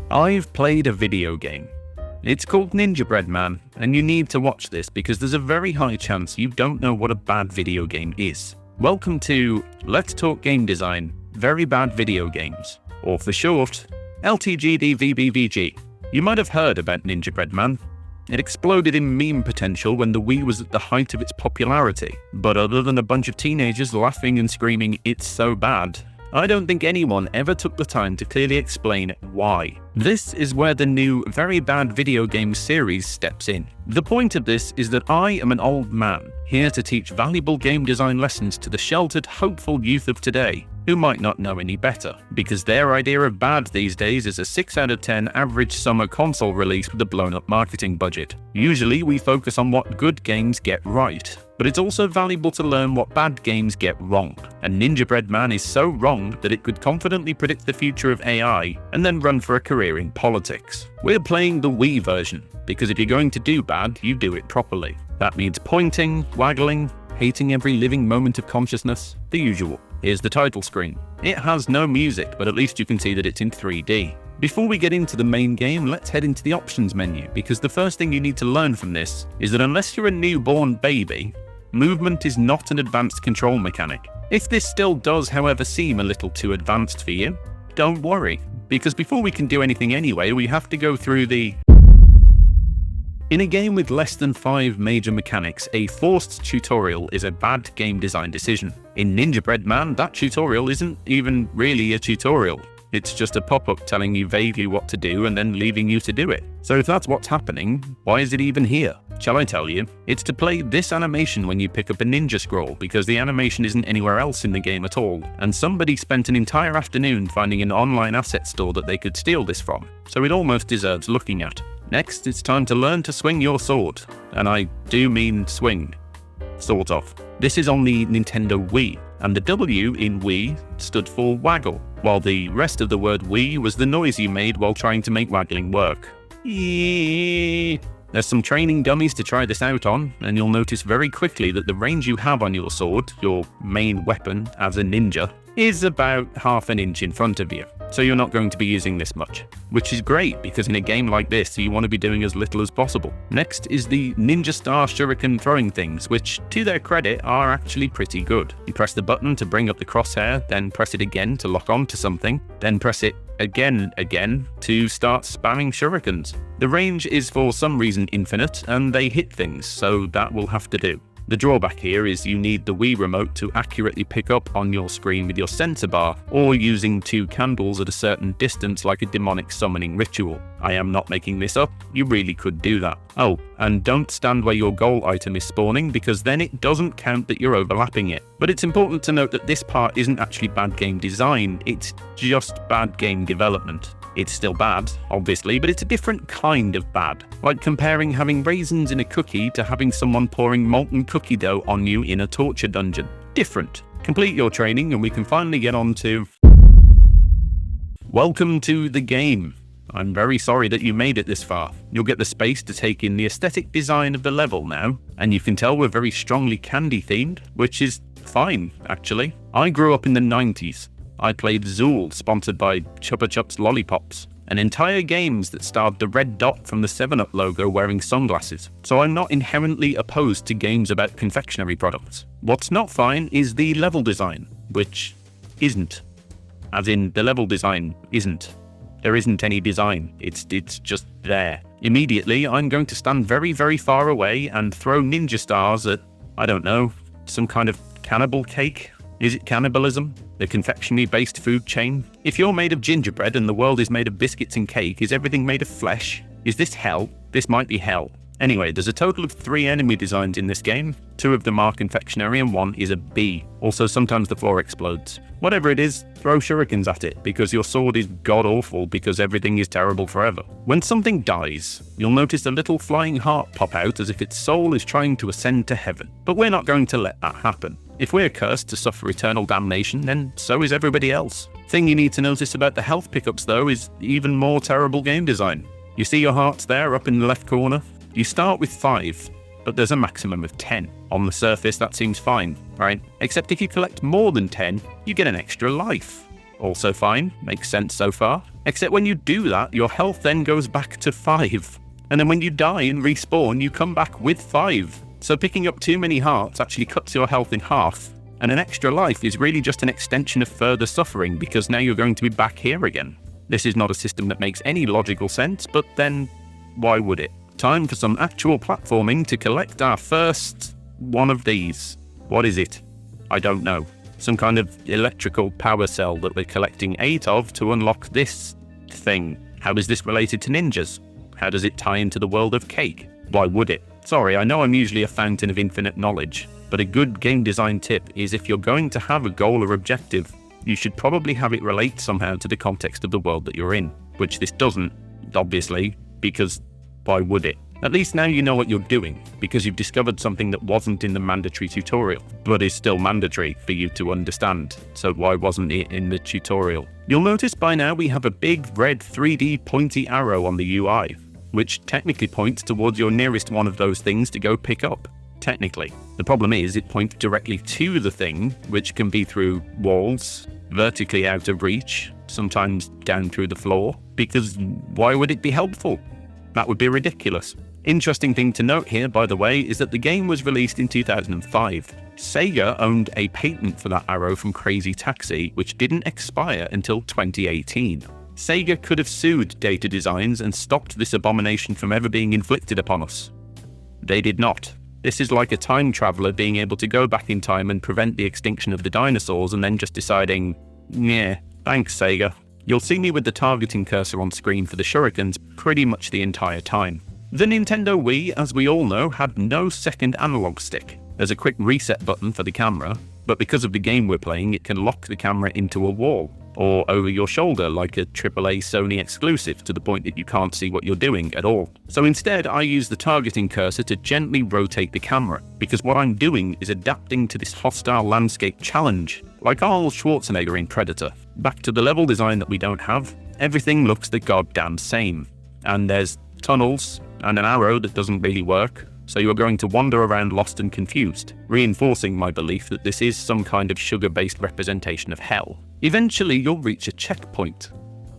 I've played a video game. It's called Ninjabread Man, and you need to watch this because there's a very high chance you don't know what a bad video game is. Welcome to Let's Talk Game Design, Very Bad Video Games, or for short, LTGDVBVG. You might have heard about Ninjabread Man. It exploded in meme potential when the Wii was at the height of its popularity, but other than a bunch of teenagers laughing and screaming, "It's so bad," I don't think anyone ever took the time to clearly explain why. This is where the new Very Bad Video Game series steps in. The point of this is that I am an old man, here to teach valuable game design lessons to the sheltered, hopeful youth of today, who might not know any better, because their idea of bad these days is a 6 out of 10 average summer console release with a blown-up marketing budget. Usually we focus on what good games get right, but it's also valuable to learn what bad games get wrong. And Ninjabread Man is so wrong that it could confidently predict the future of AI and then run for a career in politics. We're playing the Wii version, because if you're going to do bad, you do it properly. That means pointing, waggling, hating every living moment of consciousness, the usual. Here's the title screen. It has no music, but at least you can see that it's in 3D. Before we get into the main game, let's head into the options menu, because the first thing you need to learn from this is that unless you're a newborn baby, movement is not an advanced control mechanic. If this still does, however, seem a little too advanced for you, don't worry, because before we can do anything anyway, we have to go through the... In a game with less than 5 major mechanics, a forced tutorial is a bad game design decision. In Ninjabread Man, that tutorial isn't even really a tutorial. It's just a pop-up telling you vaguely what to do and then leaving you to do it. So if that's what's happening, why is it even here? Shall I tell you? It's to play this animation when you pick up a ninja scroll, because the animation isn't anywhere else in the game at all, and somebody spent an entire afternoon finding an online asset store that they could steal this from, so it almost deserves looking at. Next, it's time to learn to swing your sword, and I do mean swing. Sort of. This is on the Nintendo Wii, and the W in Wii stood for waggle, while the rest of the word Wii was the noise you made while trying to make waggling work. There's some training dummies to try this out on, and you'll notice very quickly that the range you have on your sword, your main weapon as a ninja, is about half an inch in front of you. So you're not going to be using this much, which is great because in a game like this you want to be doing as little as possible. Next is the Ninja Star Shuriken throwing things, which to their credit are actually pretty good. You press the button to bring up the crosshair, then press it again to lock on to something, then press it again to start spamming shurikens. The range is for some reason infinite and they hit things, so that will have to do. The drawback here is you need the Wii remote to accurately pick up on your screen with your sensor bar, or using 2 candles at a certain distance like a demonic summoning ritual. I am not making this up, you really could do that. Oh, and don't stand where your goal item is spawning, because then it doesn't count that you're overlapping it. But it's important to note that this part isn't actually bad game design, it's just bad game development. It's still bad, obviously, but it's a different kind of bad. Like comparing having raisins in a cookie to having someone pouring molten cookie dough on you in a torture dungeon. Different. Complete your training and we can finally get on to... Welcome to the game. I'm very sorry that you made it this far. You'll get the space to take in the aesthetic design of the level now, and you can tell we're very strongly candy themed, which is fine, actually. I grew up in the 90s. I played Zool, sponsored by Chupa Chups Lollipops, and entire games that starred the red dot from the 7-Up logo wearing sunglasses, so I'm not inherently opposed to games about confectionery products. What's not fine is the level design, which isn't. As in, the level design isn't. There isn't any design, it's just there. Immediately, I'm going to stand very, very far away and throw ninja stars at, I don't know, some kind of cannibal cake? Is it cannibalism? The confectionery-based food chain? If you're made of gingerbread and the world is made of biscuits and cake, is everything made of flesh? Is this hell? This might be hell. Anyway, there's a total of 3 enemy designs in this game. 2 of them are confectionery and 1 is a bee. Also, sometimes the floor explodes. Whatever it is, throw shurikens at it, because your sword is god-awful because everything is terrible forever. When something dies, you'll notice a little flying heart pop out as if its soul is trying to ascend to heaven. But we're not going to let that happen. If we're cursed to suffer eternal damnation, then so is everybody else. Thing you need to notice about the health pickups though is even more terrible game design. You see your hearts there up in the left corner? You start with 5, but there's a maximum of 10. On the surface that seems fine, right? Except if you collect more than 10, you get an extra life. Also fine, makes sense so far. Except when you do that, your health then goes back to 5. And then when you die and respawn, you come back with 5. So picking up too many hearts actually cuts your health in half. And an extra life is really just an extension of further suffering because now you're going to be back here again. This is not a system that makes any logical sense, but then why would it? Time for some actual platforming to collect our first one of these. What is it? I don't know. Some kind of electrical power cell that we're collecting 8 of to unlock this thing. How is this related to ninjas? How does it tie into the world of cake? Why would it? Sorry, I know I'm usually a fountain of infinite knowledge, but a good game design tip is if you're going to have a goal or objective, you should probably have it relate somehow to the context of the world that you're in, which this doesn't, obviously, because why would it? At least now you know what you're doing, because you've discovered something that wasn't in the mandatory tutorial, but is still mandatory for you to understand, so why wasn't it in the tutorial? You'll notice by now we have a big red 3D pointy arrow on the UI, which technically points towards your nearest one of those things to go pick up. Technically. The problem is it points directly to the thing, which can be through walls, vertically out of reach, sometimes down through the floor, because why would it be helpful? That would be ridiculous. Interesting thing to note here, by the way, is that the game was released in 2005. Sega owned a patent for that arrow from Crazy Taxi, which didn't expire until 2018. Sega could have sued Data Designs and stopped this abomination from ever being inflicted upon us. They did not. This is like a time traveler being able to go back in time and prevent the extinction of the dinosaurs and then just deciding, yeah, thanks Sega. You'll see me with the targeting cursor on screen for the shurikens pretty much the entire time. The Nintendo Wii, as we all know, had no second analog stick. There's a quick reset button for the camera, but because of the game we're playing, it can lock the camera into a wall, or over your shoulder like a AAA Sony exclusive to the point that you can't see what you're doing at all. So instead, I use the targeting cursor to gently rotate the camera, because what I'm doing is adapting to this hostile landscape challenge, like Arnold Schwarzenegger in Predator. Back to the level design that we don't have, everything looks the goddamn same. And there's tunnels, and an arrow that doesn't really work, so you're going to wander around lost and confused, reinforcing my belief that this is some kind of sugar-based representation of hell. Eventually, you'll reach a checkpoint.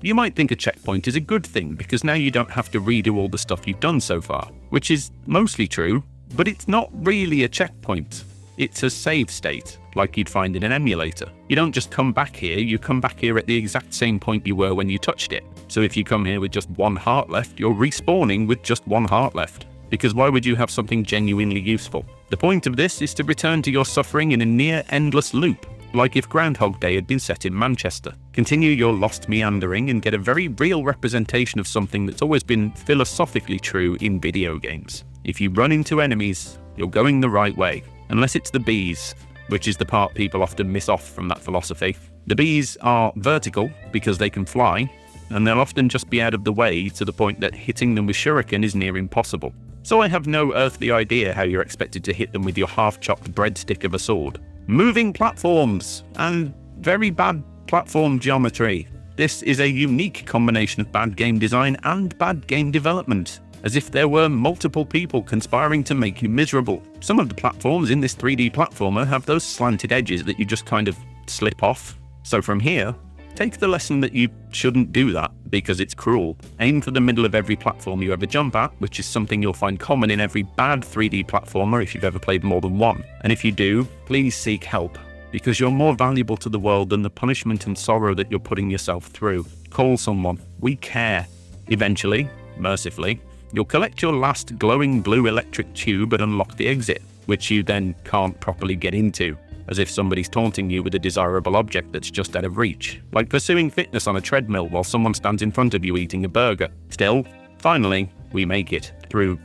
You might think a checkpoint is a good thing, because now you don't have to redo all the stuff you've done so far, which is mostly true, but it's not really a checkpoint. It's a save state, like you'd find in an emulator. You don't just come back here, you come back here at the exact same point you were when you touched it. So if you come here with just 1 heart left, you're respawning with just 1 heart left. Because why would you have something genuinely useful? The point of this is to return to your suffering in a near-endless loop, like if Groundhog Day had been set in Manchester. Continue your lost meandering and get a very real representation of something that's always been philosophically true in video games. If you run into enemies, you're going the right way. Unless it's the bees, which is the part people often miss off from that philosophy. The bees are vertical because they can fly, and they'll often just be out of the way to the point that hitting them with shuriken is near impossible. So I have no earthly idea how you're expected to hit them with your half-chopped breadstick of a sword. Moving platforms, and very bad platform geometry. This is a unique combination of bad game design and bad game development, as if there were multiple people conspiring to make you miserable. Some of the platforms in this 3D platformer have those slanted edges that you just kind of slip off. So from here, take the lesson that you shouldn't do that, because it's cruel. Aim for the middle of every platform you ever jump at, which is something you'll find common in every bad 3D platformer if you've ever played more than one. And if you do, please seek help, because you're more valuable to the world than the punishment and sorrow that you're putting yourself through. Call someone. We care. Eventually, mercifully, you'll collect your last glowing blue electric tube and unlock the exit, which you then can't properly get into, as if somebody's taunting you with a desirable object that's just out of reach, like pursuing fitness on a treadmill while someone stands in front of you eating a burger. Still, finally, we make it through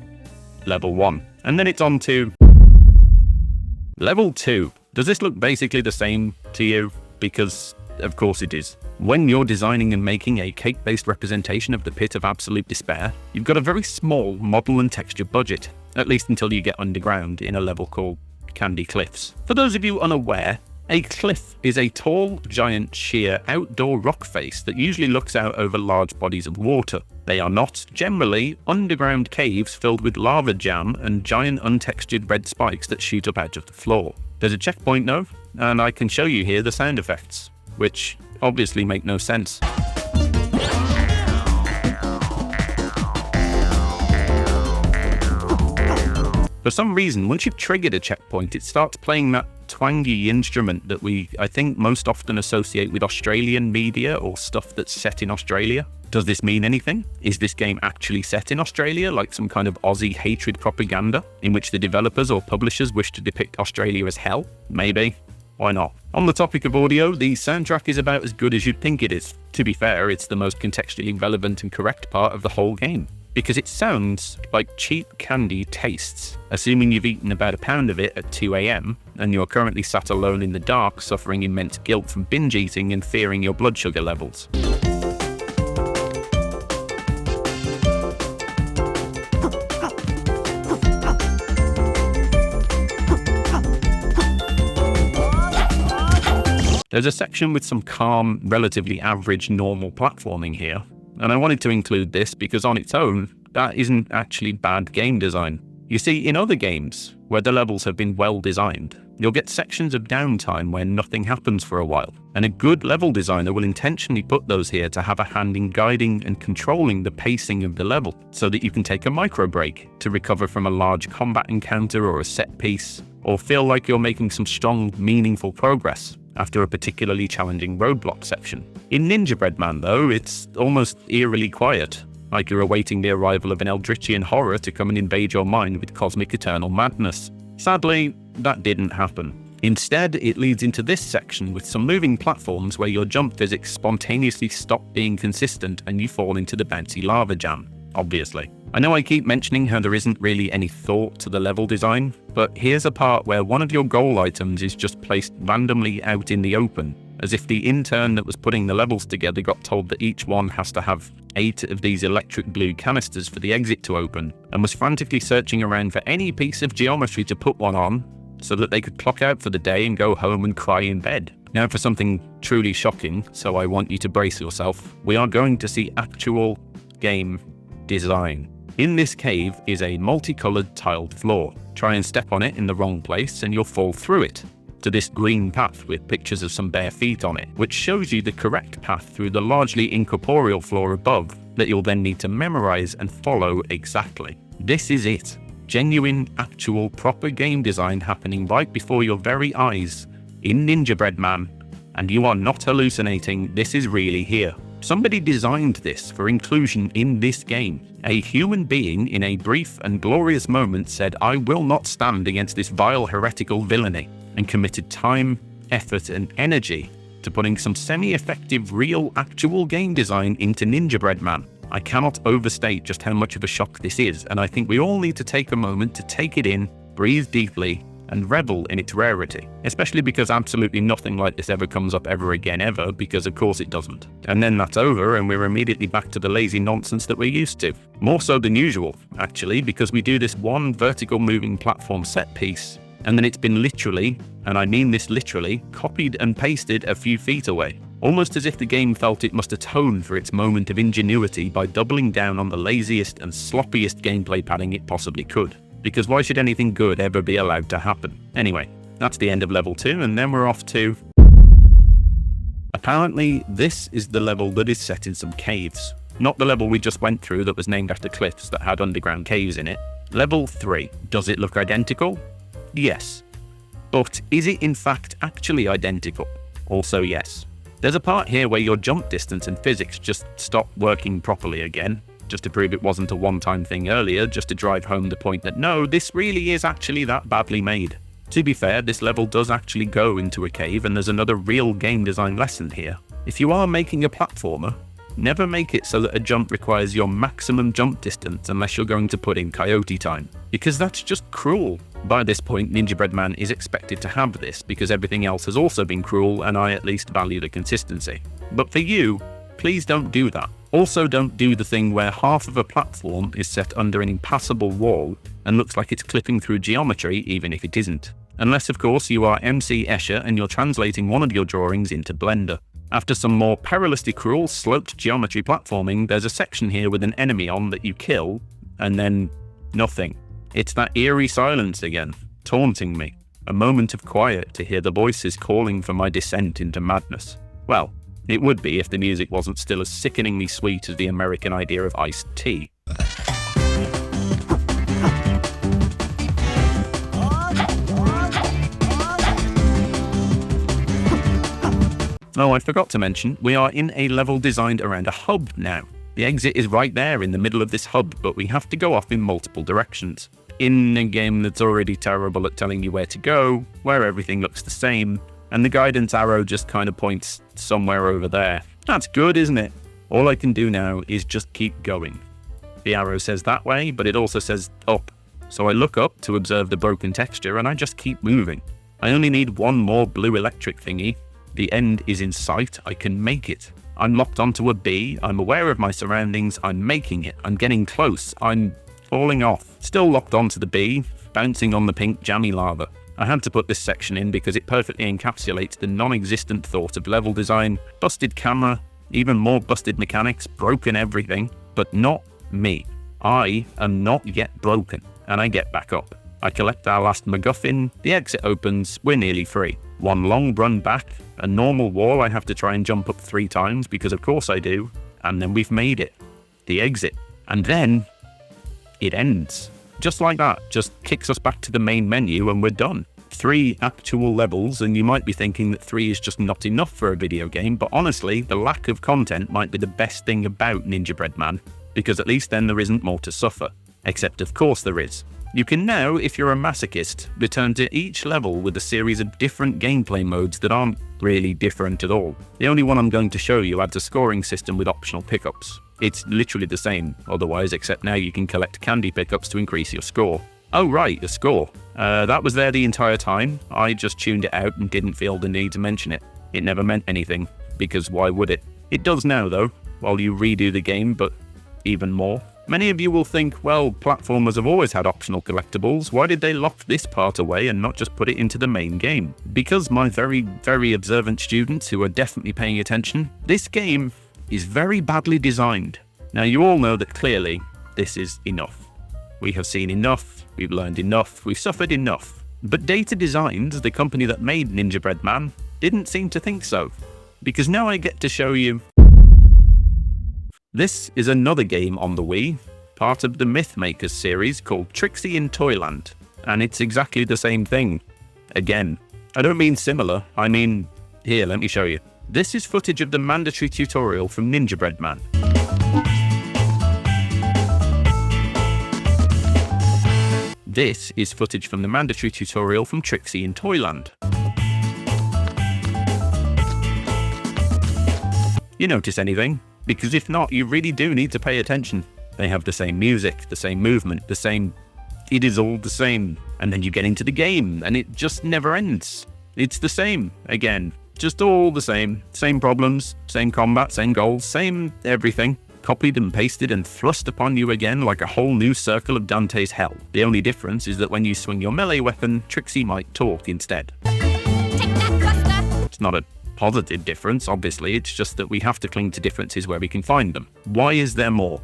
level 1. And then it's on to level 2. Does this look basically the same to you? Because, of course it is. When you're designing and making a cake-based representation of the pit of absolute despair, you've got a very small model and texture budget, at least until you get underground in a level called Candy Cliffs. For those of you unaware, a cliff is a tall, giant, sheer, outdoor rock face that usually looks out over large bodies of water. They are not, generally, underground caves filled with lava jam and giant untextured red spikes that shoot up out of the floor. There's a checkpoint though, and I can show you here the sound effects, which obviously make no sense. For some reason, once you've triggered a checkpoint, it starts playing that twangy instrument that I think most often associate with Australian media or stuff that's set in Australia. Does this mean anything? Is this game actually set in Australia, like some kind of Aussie hatred propaganda, in which the developers or publishers wish to depict Australia as hell? Maybe. Why not? On the topic of audio, the soundtrack is about as good as you'd think it is. To be fair, it's the most contextually relevant and correct part of the whole game, because it sounds like cheap candy tastes, assuming you've eaten about a pound of it at 2 AM, and you're currently sat alone in the dark suffering immense guilt from binge eating and fearing your blood sugar levels. There's a section with some calm, relatively average, normal platforming here, and I wanted to include this because on its own, that isn't actually bad game design. You see, in other games, where the levels have been well designed, you'll get sections of downtime where nothing happens for a while, and a good level designer will intentionally put those here to have a hand in guiding and controlling the pacing of the level, so that you can take a micro break to recover from a large combat encounter or a set piece, or feel like you're making some strong, meaningful progress after a particularly challenging roadblock section. In Ninjabread Man, though, it's almost eerily quiet, like you're awaiting the arrival of an Eldritchian horror to come and invade your mind with cosmic eternal madness. Sadly, that didn't happen. Instead, it leads into this section with some moving platforms where your jump physics spontaneously stop being consistent and you fall into the bouncy lava jam, obviously. I know I keep mentioning how there isn't really any thought to the level design, but here's a part where one of your goal items is just placed randomly out in the open, as if the intern that was putting the levels together got told that each one has to have 8 of these electric blue canisters for the exit to open, and was frantically searching around for any piece of geometry to put one on, so that they could clock out for the day and go home and cry in bed. Now for something truly shocking, so I want you to brace yourself, we are going to see actual game design. In this cave is a multicolored tiled floor. Try and step on it in the wrong place and you'll fall through it to this green path with pictures of some bare feet on it, which shows you the correct path through the largely incorporeal floor above that you'll then need to memorize and follow exactly. This is it. Genuine, actual, proper game design happening right before your very eyes in Ninjabread Man, and you are not hallucinating, this is really here. Somebody designed this for inclusion in this game. A human being in a brief and glorious moment said, "I will not stand against this vile heretical villainy," and committed time, effort, and energy to putting some semi-effective, real, actual game design into Ninjabread Man. I cannot overstate just how much of a shock this is, and I think we all need to take a moment to take it in, breathe deeply, and revel in its rarity, especially because absolutely nothing like this ever comes up ever again ever, because of course it doesn't. And then that's over and we're immediately back to the lazy nonsense that we're used to. More so than usual, actually, because we do this one vertical moving platform set piece, and then it's been literally, and I mean this literally, copied and pasted a few feet away. Almost as if the game felt it must atone for its moment of ingenuity by doubling down on the laziest and sloppiest gameplay padding it possibly could. Because why should anything good ever be allowed to happen? Anyway, that's the end of level 2, and then we're off to... Apparently, this is the level that is set in some caves. Not the level we just went through that was named after cliffs that had underground caves in it. Level 3. Does it look identical? Yes. But is it in fact actually identical? Also yes. There's a part here where your jump distance and physics just stop working properly again, just to prove it wasn't a one-time thing earlier, just to drive home the point that no, this really is actually that badly made. To be fair, this level does actually go into a cave, and there's another real game design lesson here. If you are making a platformer, never make it so that a jump requires your maximum jump distance unless you're going to put in coyote time, because that's just cruel. By this point, Ninjabread Man is expected to have this, because everything else has also been cruel, and I at least value the consistency. But for you, please don't do that. Also, don't do the thing where half of a platform is set under an impassable wall and looks like it's clipping through geometry even if it isn't. Unless, of course, you are MC Escher and you're translating one of your drawings into Blender. After some more perilously cruel sloped geometry platforming, there's a section here with an enemy on that you kill, and then nothing. It's that eerie silence again, taunting me. A moment of quiet to hear the voices calling for my descent into madness. Well, it would be if the music wasn't still as sickeningly sweet as the American idea of iced tea. Oh, I forgot to mention, we are in a level designed around a hub now. The exit is right there in the middle of this hub, but we have to go off in multiple directions. In a game that's already terrible at telling you where to go, where everything looks the same, and the guidance arrow just kind of points somewhere over there. That's good, isn't it? All I can do now is just keep going. The arrow says that way, but it also says up. So I look up to observe the broken texture and I just keep moving. I only need one more blue electric thingy. The end is in sight, I can make it. I'm locked onto a bee, I'm aware of my surroundings, I'm making it, I'm getting close, I'm falling off. Still locked onto the bee, bouncing on the pink jammy lava. I had to put this section in because it perfectly encapsulates the non-existent thought of level design, busted camera, even more busted mechanics, broken everything, but not me. I am not yet broken, and I get back up. I collect our last MacGuffin, the exit opens, we're nearly free. One long run back, a normal wall I have to try and jump up 3 times, because of course I do, and then we've made it. The exit. And then it ends. Just like that, just kicks us back to the main menu and we're done. 3 actual levels, and you might be thinking that 3 is just not enough for a video game, but honestly, the lack of content might be the best thing about Ninjabread Man, because at least then there isn't more to suffer. Except of course there is. You can now, if you're a masochist, return to each level with a series of different gameplay modes that aren't really different at all. The only one I'm going to show you adds a scoring system with optional pickups. It's literally the same otherwise, except now you can collect candy pickups to increase your score. Oh right, the score. That was there the entire time. I just tuned it out and didn't feel the need to mention it. It never meant anything, because why would it? It does now though, while you redo the game, but even more. Many of you will think, well, platformers have always had optional collectibles, why did they lock this part away and not just put it into the main game? Because my very, very observant students who are definitely paying attention, this game is very badly designed. Now you all know that clearly this is enough. We have seen enough, we've learned enough, we've suffered enough. But Data Designs, the company that made Ninjabread Man, didn't seem to think so. Because now I get to show you. This is another game on the Wii, part of the Mythmakers series called Trixie in Toyland, and it's exactly the same thing. Again, I don't mean similar, I mean, here, let me show you. This is footage of the mandatory tutorial from Ninjabread Man. This is footage from the mandatory tutorial from Trixie in Toyland. You notice anything? Because if not, you really do need to pay attention. They have the same music, the same movement, the same... It is all the same. And then you get into the game, and it just never ends. It's the same, again. Just all the same. Same problems, same combat, same goals, same everything. Copied and pasted and thrust upon you again like a whole new circle of Dante's hell. The only difference is that when you swing your melee weapon, Trixie might talk instead. Take that, Buster! It's not a positive difference, obviously, it's just that we have to cling to differences where we can find them. Why is there more?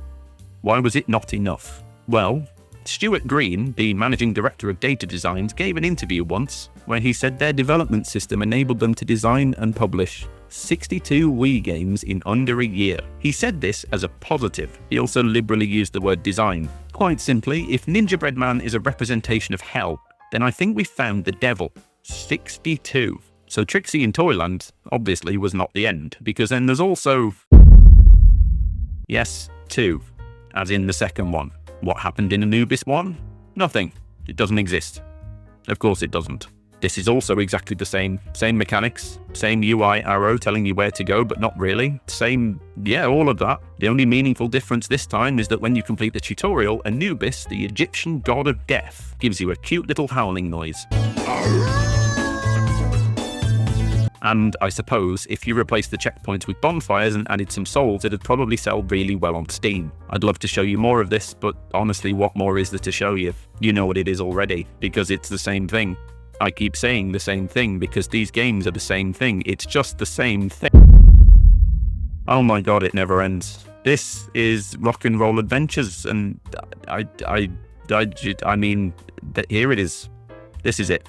Why was it not enough? Well, Stuart Green, the managing director of Data Designs, gave an interview once where he said their development system enabled them to design and publish 62 Wii games in under a year. He said this as a positive. He also liberally used the word design. Quite simply, if Ninjabread Man is a representation of hell, then I think we found the devil. 62. So Trixie in Toyland obviously was not the end, because then there's also... Yes, 2, as in the second one. What happened in Anubis 1? Nothing. It doesn't exist. Of course it doesn't. This is also exactly the same. Same mechanics, same UI arrow telling you where to go, but not really. Same, yeah, all of that. The only meaningful difference this time is that when you complete the tutorial, Anubis, the Egyptian god of death, gives you a cute little howling noise. And I suppose if you replaced the checkpoints with bonfires and added some souls, it'd probably sell really well on Steam. I'd love to show you more of this, but honestly, what more is there to show you? You know what it is already, because it's the same thing. I keep saying the same thing because these games are the same thing. It's just the same thing. Oh my god, it never ends. This is Rock and Roll Adventures, and I mean, here it is. This is it.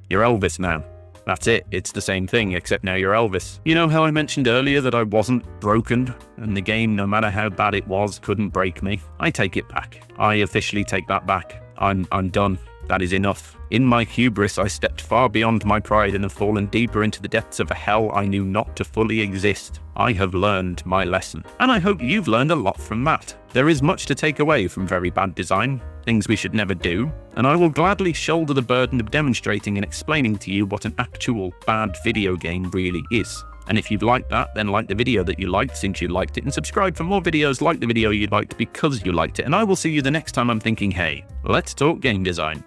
You're Elvis now. That's it, it's the same thing, except now you're Elvis. You know how I mentioned earlier that I wasn't broken, and the game, no matter how bad it was, couldn't break me? I take it back. I officially take that back. I'm done. That is enough. In my hubris, I stepped far beyond my pride and have fallen deeper into the depths of a hell I knew not to fully exist. I have learned my lesson, and I hope you've learned a lot from that. There is much to take away from very bad design, things we should never do, and I will gladly shoulder the burden of demonstrating and explaining to you what an actual bad video game really is. And if you've liked that, then like the video that you liked since you liked it, and subscribe for more videos like the video you liked because you liked it. And I will see you the next time I'm thinking, hey, let's talk game design.